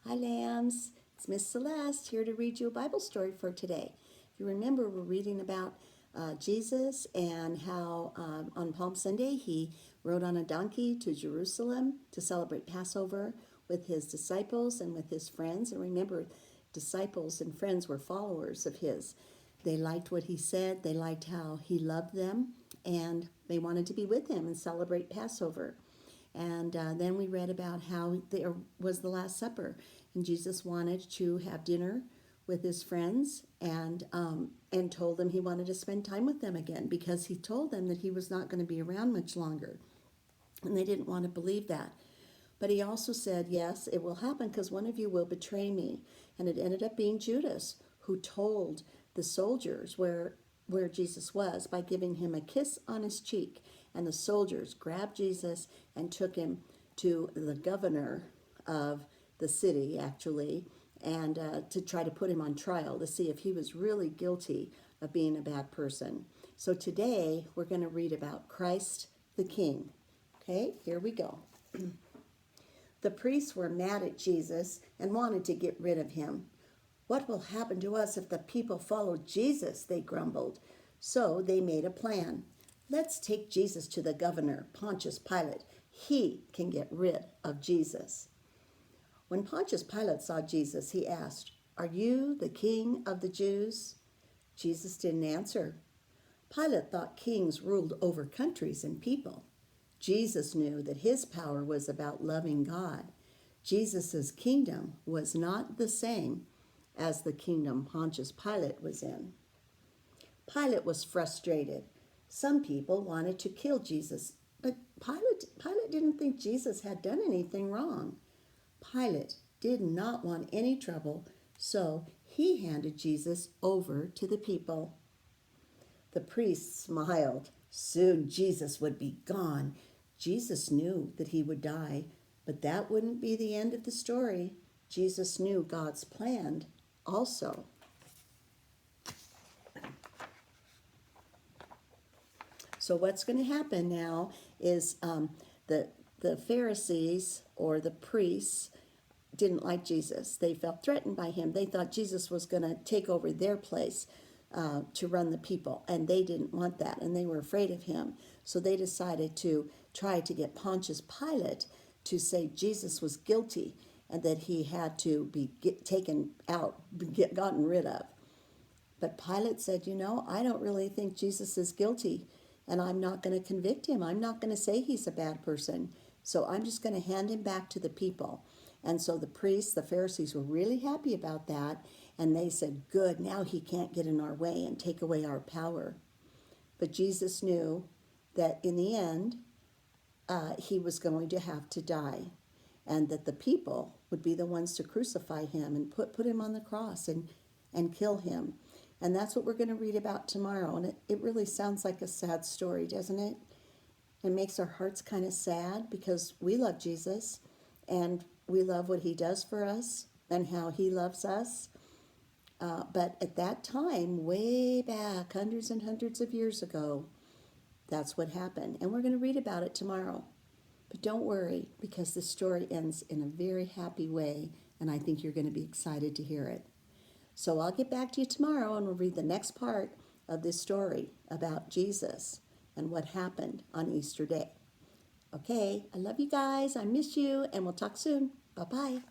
Hi, lambs. It's Miss Celeste here to read you a Bible story for today. If you remember, we're reading about Jesus and how on Palm Sunday he rode on a donkey to Jerusalem to celebrate Passover with his disciples and with his friends. And remember, disciples and friends were followers of his. They liked what he said, they liked how he loved them, and they wanted to be with him and celebrate Passover. And then we read about how there was the Last Supper, and Jesus wanted to have dinner with his friends, and told them he wanted to spend time with them again because he told them that he was not going to be around much longer, and they didn't want to believe that. But he also said, yes, it will happen because one of you will betray me. And it ended up being Judas who told the soldiers where Jesus was by giving him a kiss on his cheek. And the soldiers grabbed Jesus and took him to the governor of the city, actually, and to try to put him on trial to see if he was really guilty of being a bad person. So today we're going to read about Christ the King. Okay, here we go. The priests were mad at Jesus and wanted to get rid of him. What will happen to us if the people follow Jesus? They grumbled. So they made a plan. Let's take Jesus to the governor, Pontius Pilate. He can get rid of Jesus. When Pontius Pilate saw Jesus, he asked, "Are you the king of the Jews?" Jesus didn't answer. Pilate thought kings ruled over countries and people. Jesus knew that his power was about loving God. Jesus' kingdom was not the same as the kingdom Pontius Pilate was in. Pilate was frustrated. Some people wanted to kill Jesus, but Pilate didn't think Jesus had done anything wrong. Pilate did not want any trouble, so he handed Jesus over to the people. The priest smiled. Soon Jesus would be gone. Jesus knew that he would die, but that wouldn't be the end of the story. Jesus knew God's plan also. So what's going to happen now is the Pharisees or the priests didn't like Jesus. They felt threatened by him. They thought Jesus was going to take over their place to run the people, and they didn't want that, and they were afraid of him. So they decided to try to get Pontius Pilate to say Jesus was guilty and that he had to be taken out, gotten rid of. But Pilate said, I don't really think Jesus is guilty, and I'm not going to convict him. I'm not going to say he's a bad person. So I'm just going to hand him back to the people. And so the priests, the Pharisees, were really happy about that. And they said, good, now he can't get in our way and take away our power. But Jesus knew that in the end, he was going to have to die. And that the people would be the ones to crucify him and put him on the cross and kill him. And that's what we're going to read about tomorrow. And it really sounds like a sad story, doesn't it? It makes our hearts kind of sad because we love Jesus and we love what he does for us and how he loves us. But at that time, way back, hundreds and hundreds of years ago, that's what happened. And we're going to read about it tomorrow. But don't worry, because the story ends in a very happy way, and I think you're going to be excited to hear it. So I'll get back to you tomorrow, and we'll read the next part of this story about Jesus and what happened on Easter Day. Okay, I love you guys. I miss you, and we'll talk soon. Bye-bye.